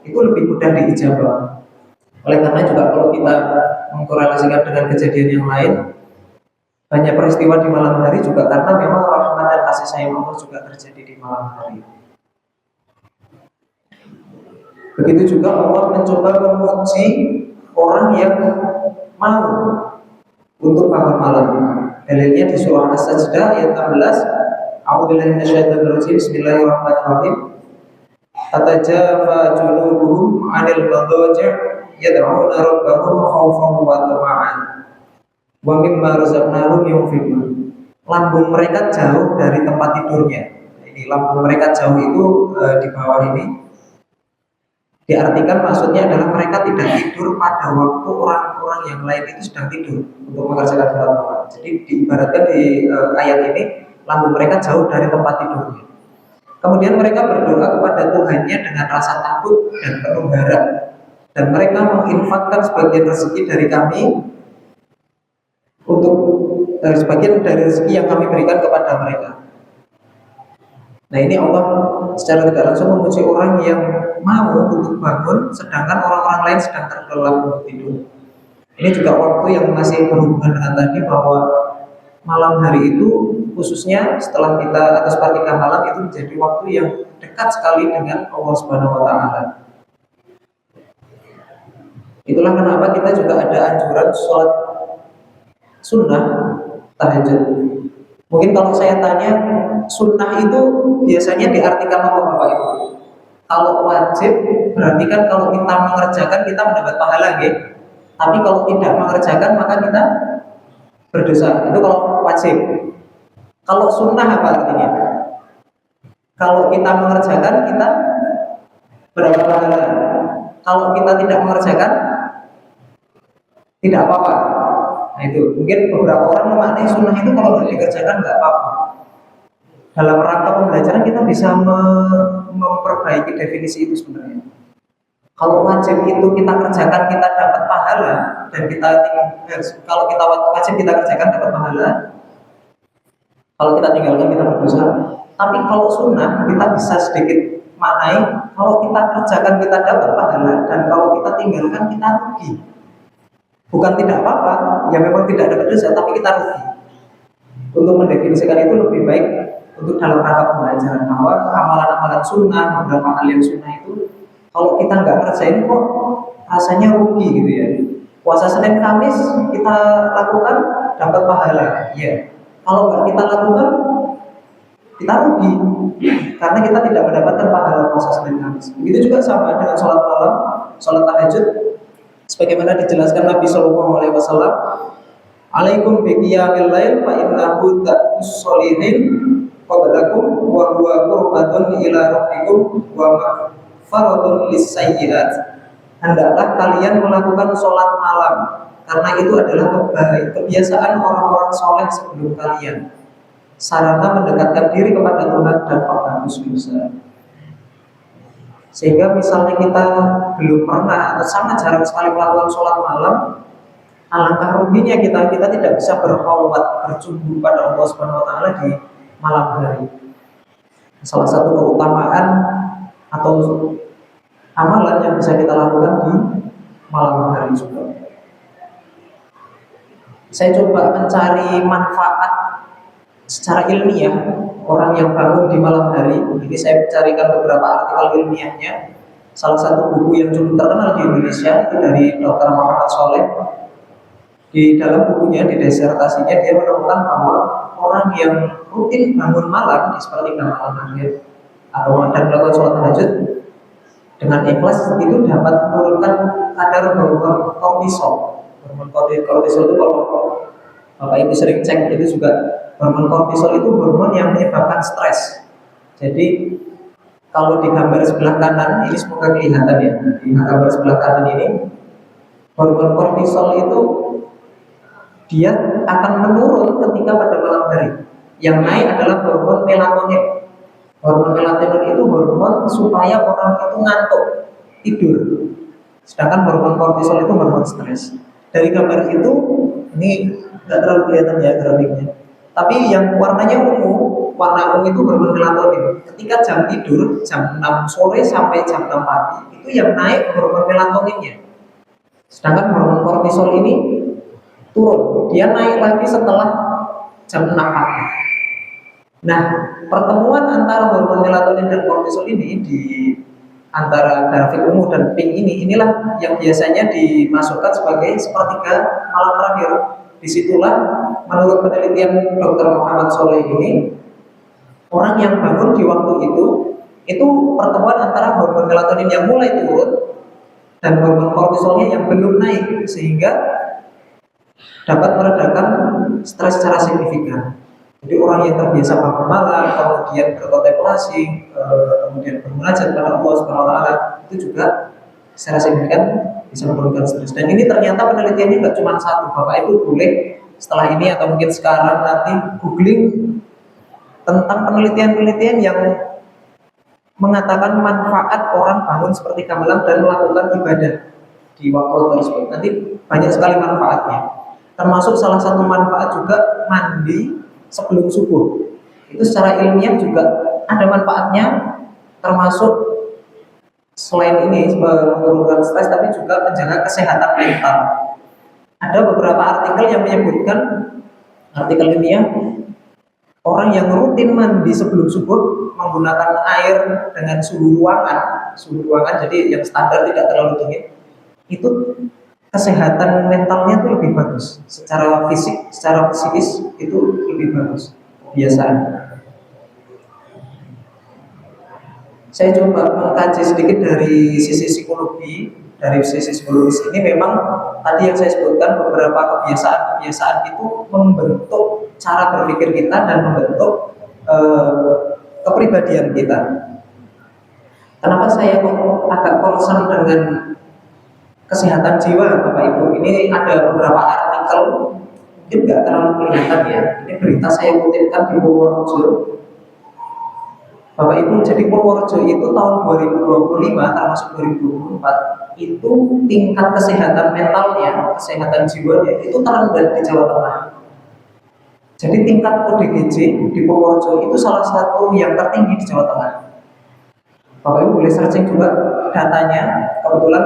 itu lebih mudah diijabah. Oleh karena juga kalau kita mengkorelasikan dengan kejadian yang lain, banyak peristiwa di malam hari juga karena memang rahmat dan kasih sayang Allah juga terjadi di malam hari. Begitu juga Allah mencoba menguji orang yang mau untuk bangun malam. Dalilnya di surah As-Sajdah ayat 16. A'udzubillahi minasyaitonir rajim. Bismillahirrahmanirrahim. Tatajafa junubuhum 'anil madaji' yad'una rabbahum khaufan wa tama'an. Wa mimma razaqnahum yunfiqun. Lambung mereka jauh dari tempat tidurnya. Ini lambung mereka jauh itu di bawah ini. Diartikan maksudnya adalah mereka tidak tidur pada waktu orang-orang yang lain itu sedang tidur untuk mengerjakan sholat malam. Jadi diibaratkan di ayat ini lambung mereka jauh dari tempat tidurnya. Kemudian mereka berdoa kepada Tuhannya dengan rasa takut dan penuh harap, dan mereka menginfakkan sebagian rezeki dari kami untuk sebagian dari rezeki yang kami berikan kepada mereka. Nah, ini Allah secara tidak langsung memuji orang yang mau untuk bangun, sedangkan orang-orang lain sedang terlelap untuk tidur. Ini juga waktu yang masih berhubungan dengan tadi, bahwa malam hari itu khususnya setelah kita atau sepertiga malam itu menjadi waktu yang dekat sekali dengan Allah Subhanahu wa Ta'ala. Itulah kenapa kita juga ada anjuran sholat sunnah tahajud. Mungkin kalau saya tanya, sunnah itu biasanya diartikan apa Bapak Ibu? Kalau wajib berarti kan kalau kita mengerjakan kita mendapat pahala, gitu. Tapi kalau tidak mengerjakan maka kita berdosa. Itu kalau wajib. Kalau sunnah apa artinya? Kalau kita mengerjakan kita berapa pahala? Kalau kita tidak mengerjakan tidak apa-apa. Nah itu mungkin beberapa orang memaknai sunnah itu kalau tidak dikerjakan nggak apa-apa. Dalam rangka pembelajaran kita bisa memperbaiki definisi itu sebenarnya. Kalau wajib itu kita kerjakan kita dapat pahala, dan kalau kita wajib kita kerjakan dapat pahala, kalau kita tinggalkan kita berdosa. Tapi kalau sunnah kita bisa sedikit maknai, kalau kita kerjakan kita dapat pahala, dan kalau kita tinggalkan kita rugi. Bukan tidak apa-apa, ya memang tidak ada dosa, tapi kita rugi. Untuk mendefinisikan itu lebih baik untuk dalam rangka pembelajaran, bahwa amalan-amalan sunnah, beberapa hal yang sunnah itu kalau kita nggak kerjain kok rasanya rugi gitu ya. Puasa Senin Kamis kita lakukan dapat pahala, ya. Kalau nggak kita lakukan kita rugi karena kita tidak mendapatkan pahala puasa Senin Kamis. Begitu juga sama dengan sholat malam, sholat tahajud. Sebagaimana dijelaskan Nabi Shallallahu Alaihi Wasallam, alaikum biqiyamil lail fa innahu ta'ussolihin qablakum wa huwa qurbatun ila rabbikum wa maghfiratun lis-sayyi'at. Hendaklah kalian melakukan sholat malam, karena itu adalah kebiasaan orang-orang soleh sebelum kalian, sarana mendekatkan diri kepada Tuhan dan menghapus dosa. Sehingga misalnya kita belum pernah atau sangat jarang sekali melakukan sholat malam, alangkah ruginya kita tidak bisa berkhawat, berjumpa pada Allah Subhanahu wa Ta'ala di malam hari. Salah satu keutamaan atau amalan yang bisa kita lakukan di malam hari juga. Saya coba mencari manfaat secara ilmiah orang yang bangun di malam hari. Ini saya carikan beberapa artikel ilmiahnya. Salah satu buku yang cukup terkenal di Indonesia itu dari Dr. Muhammad Sholeh. Di dalam bukunya, di disertasinya, dia menemukan bahwa orang yang rutin bangun malam di sepertiga malam akhir atau dan melakukan sholat tahajud dengan ikhlas itu dapat menurunkan kadar hormon kortisol. Hormon kortisol itu kalau Bapak Ibu sering cek itu juga, hormon kortisol itu hormon yang menyebabkan stres. Jadi kalau di gambar sebelah kanan ini semoga kelihatan ya, di gambar sebelah kanan ini hormon kortisol itu dia akan menurun ketika pada malam hari. Yang naik adalah hormon melatonin. Hormon melatonin itu hormon supaya orang itu ngantuk, tidur. Sedangkan hormon kortisol itu hormon stres. Dari gambar itu, ini nggak terlalu kelihatan ya grafiknya. Tapi yang warnanya ungu, warna ungu itu hormon melatonin. Ketika jam tidur, jam 6 sore sampai jam 6 pagi, itu yang naik hormon melatoninnya. Sedangkan hormon kortisol ini turun, dia naik lagi setelah jam 6 pagi. Nah, pertemuan antara hormon melatonin dan kortisol ini di antara grafik ungu dan pink inilah yang biasanya dimasukkan sebagai sepertiga malam terakhir. Disitulah menurut penelitian Dr. Muhammad Soleh ini, orang yang bangun di waktu itu pertemuan antara hormon melatonin yang mulai turun dan hormon kortisolnya yang belum naik, sehingga dapat meredakan stres secara signifikan. Jadi orang yang terbiasa bangun malam, kemudian berkontemplasi, kemudian bermunajat pada Allah Subhanahu wa Ta'ala, itu juga secara signifikan bisa menurunkan stres. Dan ini ternyata penelitiannya nggak cuma satu. Bapak Ibu boleh setelah ini atau mungkin sekarang nanti googling tentang penelitian-penelitian yang mengatakan manfaat orang bangun seperti gamelan dan melakukan ibadah di waktu tersebut. Nanti banyak sekali manfaatnya. Termasuk salah satu manfaat juga mandi sebelum subuh. Itu secara ilmiah juga ada manfaatnya, termasuk selain ini menurunkan stres, tapi juga menjaga kesehatan mental. Ada beberapa artikel yang menyebutkan, artikel ilmiah, orang yang rutin mandi sebelum subuh menggunakan air dengan suhu ruangan, jadi yang standar tidak terlalu dingin, itu kesehatan mentalnya itu lebih bagus. Secara fisik, secara psikis itu lebih bagus kebiasaan. Saya coba mengkaji sedikit dari sisi psikologi. Dari sisi psikologis ini memang tadi yang saya sebutkan, beberapa kebiasaan itu membentuk cara berpikir kita dan membentuk kepribadian kita. Kenapa saya agak concern dengan kesehatan jiwa, Bapak Ibu? Ini ada beberapa artikel, mungkin nggak terlalu kelihatan ya. Ini berita saya kutipkan di Purworejo. Bapak Ibu, jadi Purworejo itu tahun 2025 termasuk 2024 itu tingkat kesehatan mentalnya, kesehatan jiwanya itu terendah di Jawa Tengah. Jadi tingkat ODGJ di Purworejo itu salah satu yang tertinggi di Jawa Tengah. Bapak Ibu boleh searching juga datanya. Kebetulan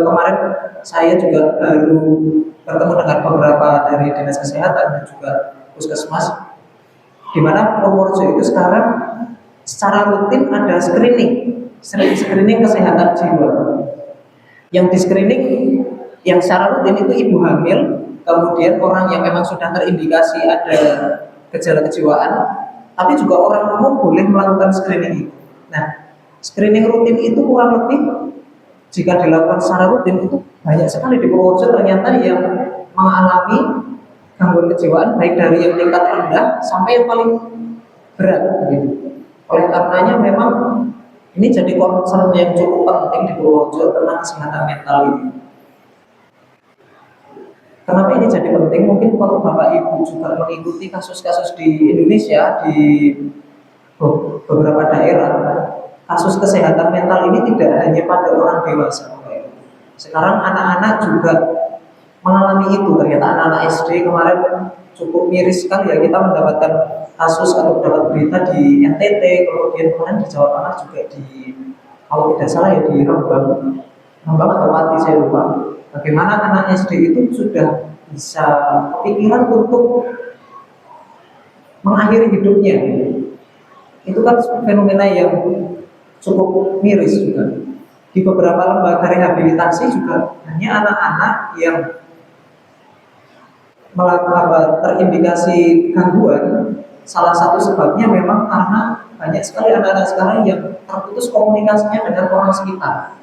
kemarin saya juga baru bertemu dengan beberapa dari dinas kesehatan dan juga puskesmas, di mana Purworejo itu sekarang secara rutin ada screening kesehatan jiwa. Yang di screening yang secara rutin itu ibu hamil, kemudian orang yang memang sudah terindikasi ada gejala kejiwaan, tapi juga orang umum boleh melakukan screening itu. Nah, screening rutin itu kurang lebih jika dilakukan secara rutin itu banyak sekali di Purworejo ternyata yang mengalami gangguan kejiwaan, baik dari yang tingkat rendah sampai yang paling berat gitu. Oleh karenanya memang ini jadi concern yang cukup penting di Purworejo tentang kesehatan mental ini. Kenapa ini jadi penting? Mungkin kalau Bapak Ibu juga mengikuti kasus-kasus di Indonesia, di beberapa daerah, kasus kesehatan mental ini tidak hanya pada orang dewasa. Sekarang anak-anak juga mengalami itu. Ternyata anak-anak SD kemarin cukup miris sekali ya, kita mendapatkan kasus atau dapat berita di NTT, kemudian kemarin di Jawa Tengah juga di, kalau tidak salah ya di Rembang atau Pati saya lupa. Bagaimana anak SD itu sudah bisa kepikiran untuk mengakhiri hidupnya. Itu kan fenomena yang cukup miris juga. Di beberapa lembaga rehabilitasi juga hanya anak-anak yang terindikasi gangguan. Salah satu sebabnya memang karena banyak sekali anak-anak sekarang yang terputus komunikasinya dengan orang sekitar.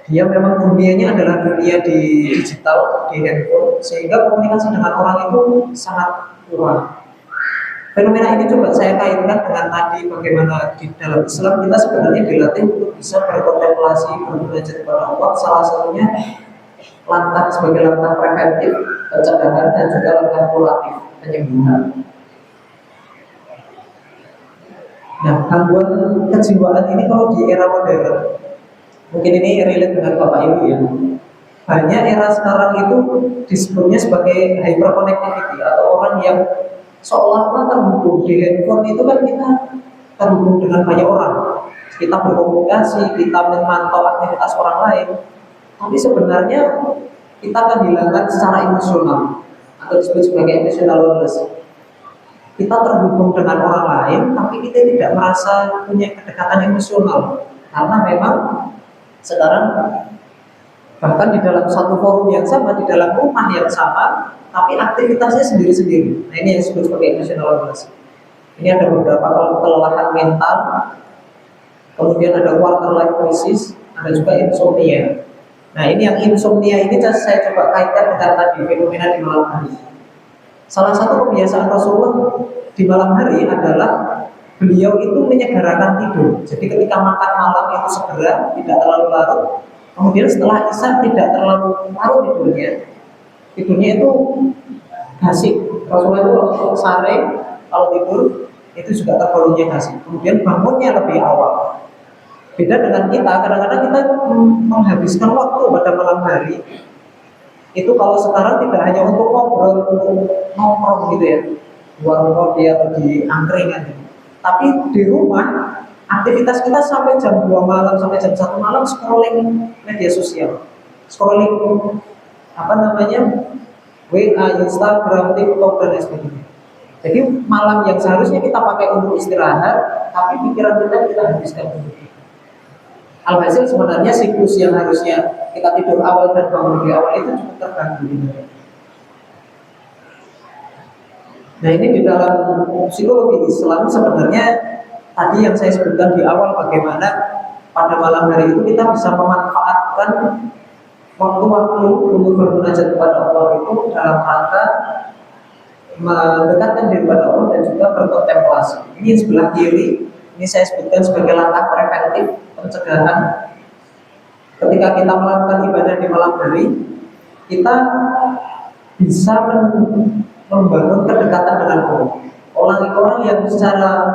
Dia memang dunianya adalah dunia di digital, di handphone, sehingga komunikasi dengan orang itu sangat kurang. Fenomena ini coba saya kaitkan dengan tadi bagaimana di dalam Islam kita sebenarnya dilatih untuk bisa berkontemplasi, bermunajat kepada Allah. Salah satunya langkah sebagai langkah preventif, pencegahan, dan juga langkah kuratif, penyembuhan. Nah, gangguan kejiwaan ini kalau di era modern, mungkin ini relate dengan Bapak Ibu ya. banyak era sekarang itu disebutnya sebagai hyperconnectivity atau orang yang seolah-olah terhubung di handphone itu kan kita terhubung dengan banyak orang. Kita berkomunikasi, kita memantau aktivitas orang lain. Tapi sebenarnya kita kehilangan secara emosional atau disebut sebagai emotional loneliness. Kita terhubung dengan orang lain, tapi kita tidak merasa punya kedekatan emosional karena memang sekarang bahkan di dalam satu forum yang sama, di dalam rumah yang sama, tapi aktivitasnya sendiri-sendiri. Nah ini yang disebut sebagai emotional loneliness. Ini ada beberapa kelelahan mental, kemudian ada quarter life crisis, ada juga insomnia. Nah ini yang insomnia ini saya coba kaitkan dengan tadi fenomena di malam hari. Salah satu kebiasaan Rasulullah di malam hari adalah beliau itu menyegerakan tidur. Jadi ketika makan malam itu segera, tidak terlalu larut. Kemudian setelah isya tidak terlalu larut tidurnya. Tidurnya itu gasik. Rasulullah itu kalau sore kalau tidur itu juga tergolongnya gasik. Kemudian bangunnya lebih awal. Beda dengan kita, kadang-kadang kita menghabiskan waktu pada malam hari. Itu kalau sekarang tidak hanya untuk ngobrol, untuk nongkrong gitu ya, di warung kopi atau di angkringan. Tapi di rumah aktivitas kita sampai jam 2 malam sampai jam 1 malam scrolling media sosial, scrolling WA, Instagram, TikTok dan lain sebagainya. Jadi malam yang seharusnya kita pakai untuk istirahat, tapi pikiran kita habiskan untuk itu. Alhasil sebenarnya siklus yang harusnya kita tidur awal dan bangun lebih awal itu cukup terganggu. Nah ini di dalam psikologi Islam sebenarnya tadi yang saya sebutkan di awal bagaimana pada malam hari itu kita bisa memanfaatkan waktu-waktu untuk bermunajat kepada Allah itu dalam rangka mendekatkan diri kepada Allah dan juga berkontemplasi. Ini sebelah kiri, ini saya sebutkan sebagai langkah preventif pencegahan. Ketika kita melakukan ibadah di malam hari, kita bisa membangun kedekatan dengan Allah. Orang yang secara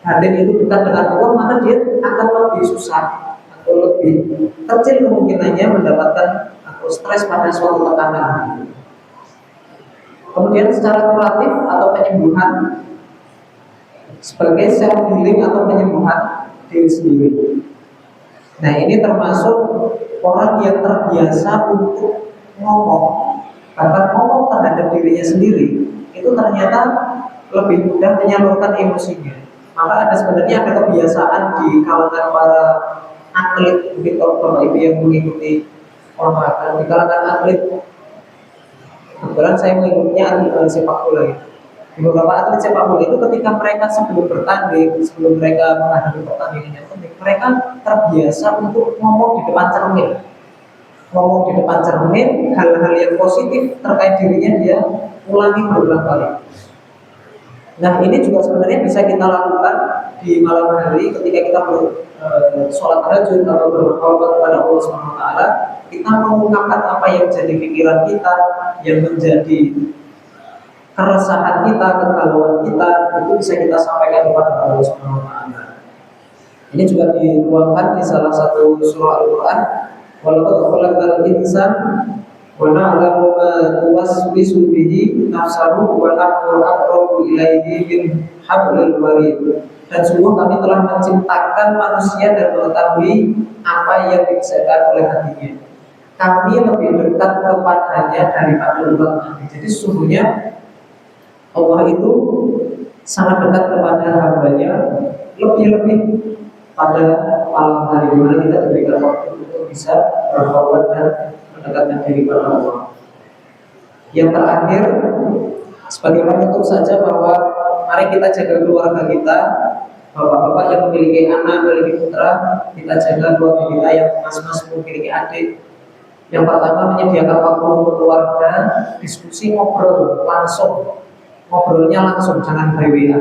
batin itu dekat dengan Allah, maka dia akan lebih susah atau lebih kecil kemungkinannya mendapatkan atau stres pada suatu tekanan. Kemudian secara kuratif atau penyembuhan sebagai self healing atau penyembuhan diri sendiri. Nah ini termasuk orang yang terbiasa untuk ngomong, bahkan ngomong terhadap dirinya sendiri, itu ternyata lebih mudah menyalurkan emosinya. Maka sebenarnya ada kebiasaan di kalangan para atlet, mungkin kalau Bapak Ibu yang mengikuti olahraga, di kalangan atlet, kebetulan saya mengikutinya atlet sepak bola itu. Di beberapa atlet sepak bola itu ketika mereka sebelum bertanding, sebelum mereka menghadapi pertandingan yang penting, mereka terbiasa untuk ngomong di depan cermin. Ngomong di depan cermin, hal-hal yang positif terkait dirinya dia ulangi berulang kali. Nah ini juga sebenarnya bisa kita lakukan di malam hari ketika kita sholat tahajud atau berkhotbah kepada Allah SWT. Kita mengungkapkan apa yang menjadi pikiran kita, yang menjadi keresahan kita, kegalauan kita, itu bisa kita sampaikan kepada Allah SWT. Ini juga dituangkan di salah satu surah Al-Quran. Walaqad khalaqal insana wa na'lamu ma tuwaswisu bihi nafsuhu wa nahnu aqrabu ilaihi min hablil warid. Dan sungguh kami telah menciptakan manusia dan mengetahui apa yang dibisarkan oleh hatinya. Kami lebih dekat kepadanya daripada ulat nadi. Jadi sesungguhnya Allah itu sangat dekat kepada hambanya, lebih-lebih pada malam hari dimana kita diberikan waktu untuk bisa berkhotbah dan mendekatkan diri kepada Allah. Yang terakhir, sebagai penutup saja bahwa mari kita jaga keluarga kita, bapak-bapak yang memiliki anak, memiliki putra, kita jaga keluarga kita yang mas-mas memiliki adik. Yang pertama menyediakan waktu untuk keluarga, diskusi ngobrol langsung. Ngobrolnya langsung, jangan by WA.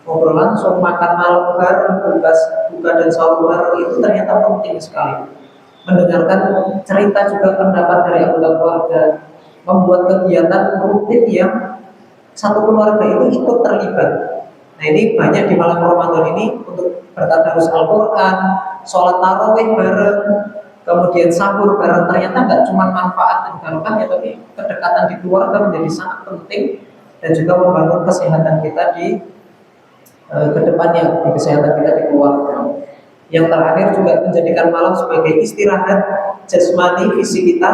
Ngobrol langsung, makan malam bareng, buka dan sahur bareng itu ternyata penting sekali. Mendengarkan cerita juga pendapat dari anggota keluarga, membuat kegiatan rutin yang satu keluarga itu ikut terlibat. Nah ini banyak di malam Ramadan ini untuk bertadarus Al-Quran, sholat tarawih bareng, kemudian sahur bareng, ternyata nggak cuma manfaat dan barokahnya, tapi kedekatan di keluarga menjadi sangat penting dan juga membangun kesehatan kita di kedepannya, di kesehatan kita di keluarga. Yang terakhir juga menjadikan malam sebagai istirahat jasmani fisik kita,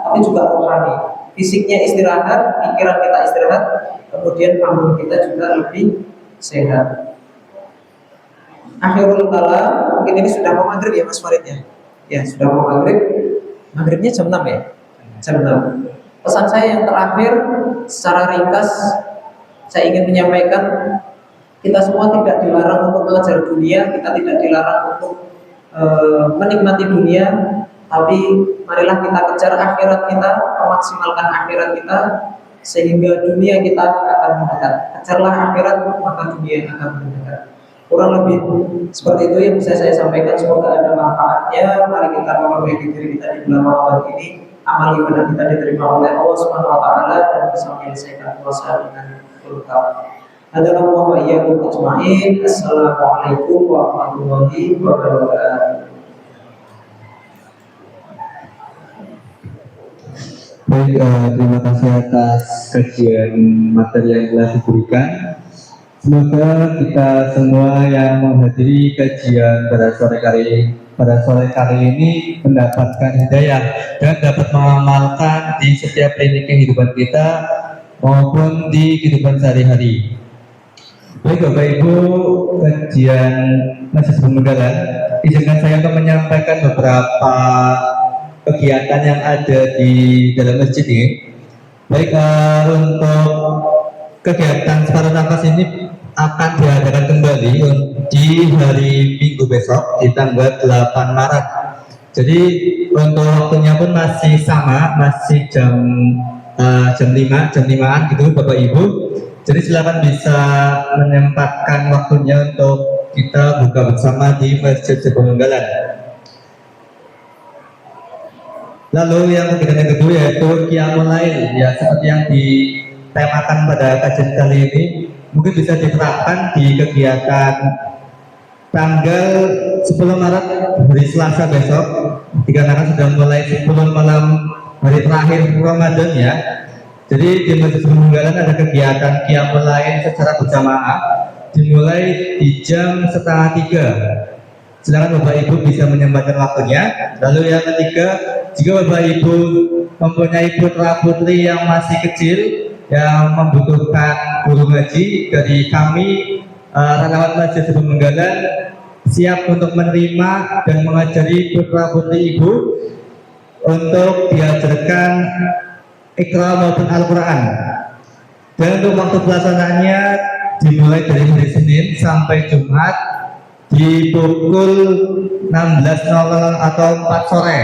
tapi juga rohani. Fisiknya istirahat, pikiran kita istirahat, kemudian bangun kita juga lebih sehat. Akhirul kalam, mungkin ini sudah mau maghrib ya Mas Farid ya? Ya sudah mau maghrib. Maghribnya jam 6 ya? Jam 6. Pesan saya yang terakhir secara ringkas, saya ingin menyampaikan, kita semua tidak dilarang untuk mengejar dunia, kita tidak dilarang untuk menikmati dunia, tapi marilah kita kejar akhirat kita, memaksimalkan akhirat kita, sehingga dunia kita akan mendekat. Kejarlah akhirat, maka dunia akan mendekat. Kurang lebih seperti itu yang bisa saya sampaikan. Semoga ada manfaatnya. Mari kita memperbaiki diri kita di bulan Ramadan ini. Amal ibadah kita diterima oleh Allah Subhanahu wa taala dan bisa menyelesaikan puasa dengan lengkap. Adalah wa iyyakum ajma'in. Assalamualaikum warahmatullahi wabarakatuh. Baik, terima kasih atas kajian materi yang telah diberikan. Semoga kita semua yang menghadiri kajian pada sore kali ini mendapatkan hidayah dan dapat mengamalkan di setiap lini kehidupan kita maupun di kehidupan sehari-hari. Baik Bapak Ibu, kajian mahasiswa Menggalan, izinkan saya untuk menyampaikan beberapa kegiatan yang ada di dalam masjid ini. Baik, untuk kegiatan separuh nafas ini akan diadakan kembali di hari Minggu besok di tanggal 8 Maret. Jadi untuk waktunya pun masih sama, masih jam 5-an gitu Bapak Ibu. Jadi silakan bisa menyempatkan waktunya untuk kita buka bersama di Masjid Sebonggalan. Lalu yang kedua yaitu Qiyamul Lail, ya seperti yang ditemakan pada kajian kali ini, mungkin bisa diterapkan di kegiatan tanggal 10 Maret hari Selasa besok, dikarenakan sudah mulai 10 malam hari terakhir Ramadan ya. Jadi di Masjid Sebonggalan ada kegiatan Qiyamul Lail secara berjamaah dimulai di jam 2:30. Silakan Bapak Ibu bisa menyempatkan waktunya. Lalu yang ketiga, jika Bapak Ibu mempunyai putra putri yang masih kecil yang membutuhkan guru ngaji, dari kami relawan Masjid Sebonggalan siap untuk menerima dan mengajari putra putri Ibu untuk diajarkan Iqra maupun Al-Quran. Dan untuk waktu pelaksanaannya dimulai dari hari Senin sampai Jumat di pukul 16.00 atau 4 sore.